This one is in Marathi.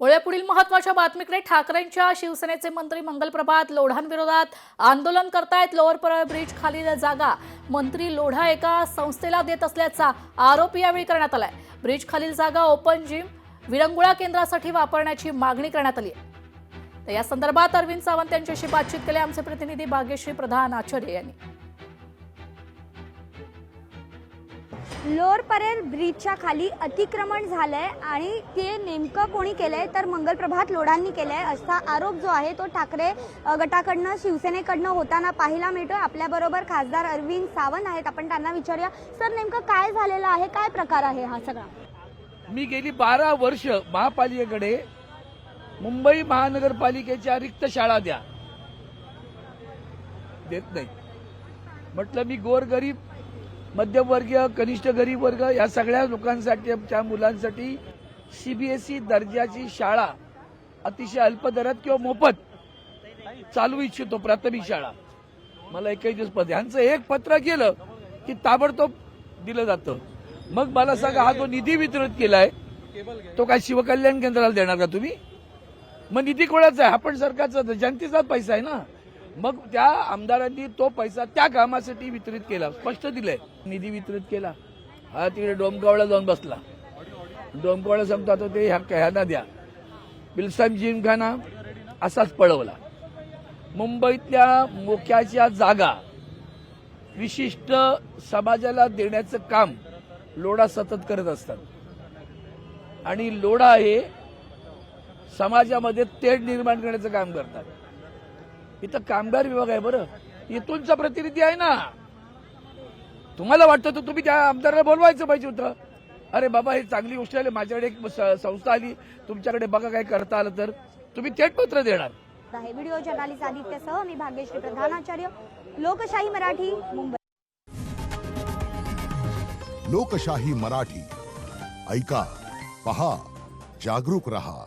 वळूया पुढील महत्त्वाच्या बातमीकडे। ठाकरेंच्या शिवसेनेचे मंत्री मंगल प्रभात लोढांविरोधात आंदोलन करतायत। लोअर परळ ब्रिज खालील जागा मंत्री लोढा एका संस्थेला देत असल्याचा आरोप यावेळी करण्यात आलाय। ब्रिज खालील जागा ओपन जिम विरंगुळा केंद्रासाठी वापरण्याची मागणी करण्यात आली आहे। तर या संदर्भात अरविंद सावंत यांच्याशी बातचीत केली आमचे प्रतिनिधी भाग्यश्री प्रधान आचार्य यांनी। लोअर परेल ब्रिजच्या खाली अतिक्रमण झालंय आणि ते नेमकं कोणी केलंय तर मंगल प्रभात लोढांनी केलंय असा आरोप जो आहे तो ठाकरे गटाकडनं शिवसेनेकडनं होताना पाहायला मिळतोय। आपल्या बरोबर खासदार अरविंद सावंत आहेत, आपण त्यांना विचारूया। सर, नेमकं काय झालेलं आहे, काय प्रकार आहे हा सगळा? मी गेली 12 वर्ष महापालिकेकडे मुंबई महानगरपालिकेच्या रिक्त शाळा द्या देत नाही म्हटलं। मी गोरगरीब मध्यमवर्गीय कनिष्ठ गरीब वर्ग या सगळ्या लोकांसाठी त्या मुलांसाठी सीबीएसई दर्जाची शाळा अतिशय अल्प दरात किंवा मोफत चालू इच्छितो, प्राथमिक शाळा। मला एकही दिवस यांचं एक पत्र केलं की ताबडतोब दिलं जातं। मग मला सांगा, हा जो निधी वितरित केलाय तो काय शिवकल्याण केंद्राला देणार का तुम्ही? मग निधी कोणाचा आहे? हा पण सरकारचा जनतेचाच पैसा आहे ना। मग त्या आमदारांनी तो पैसा त्या कामासाठी वितरित केला, स्पष्ट दिलंय। निधी वितरित केला, हा तिकडे डोमकावळा जाऊन बसला। डोमकावळा सांगतो आता ते ह्यांना द्या, बिल्सन जिमखाना असाच पळवला। मुंबईतल्या मोक्याच्या जागा विशिष्ट समाजाला देण्याचं काम लोढा सतत करत असतात आणि लोढा हे समाजामध्ये तेढ निर्माण करण्याचं काम करतात। इथं कामगार विभाग आहे, बरं इथूनचा प्रतिनिधी आहे ना। तुम्हाला वाटतं तर तुम्ही त्या आमदाराला बोलवायचं पाहिजे होतं। अरे बाबा, हे चांगली गोष्ट आहे, माझ्याकडे एक संस्था आली, तुमच्याकडे बघा काय करता आलं तर तुम्ही थेट पत्र देणार। व्हिडिओ जर्नलिस्ट आदित्यसह मी भाग्यश्री प्रधान आचार्य, लोकशाही मराठी, मुंबई। लोकशाही मराठी ऐका, पहा, जागरूक रहा।